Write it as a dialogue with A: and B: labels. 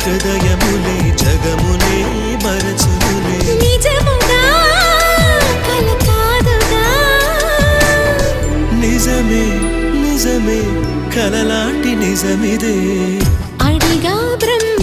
A: హృదయములే జగమునే మరచునులే
B: నిజముగా కల కాదుగా
A: నిజమే నిజమే కలలాంటి నిజమిదే
B: అడిగా బ్రహ్మ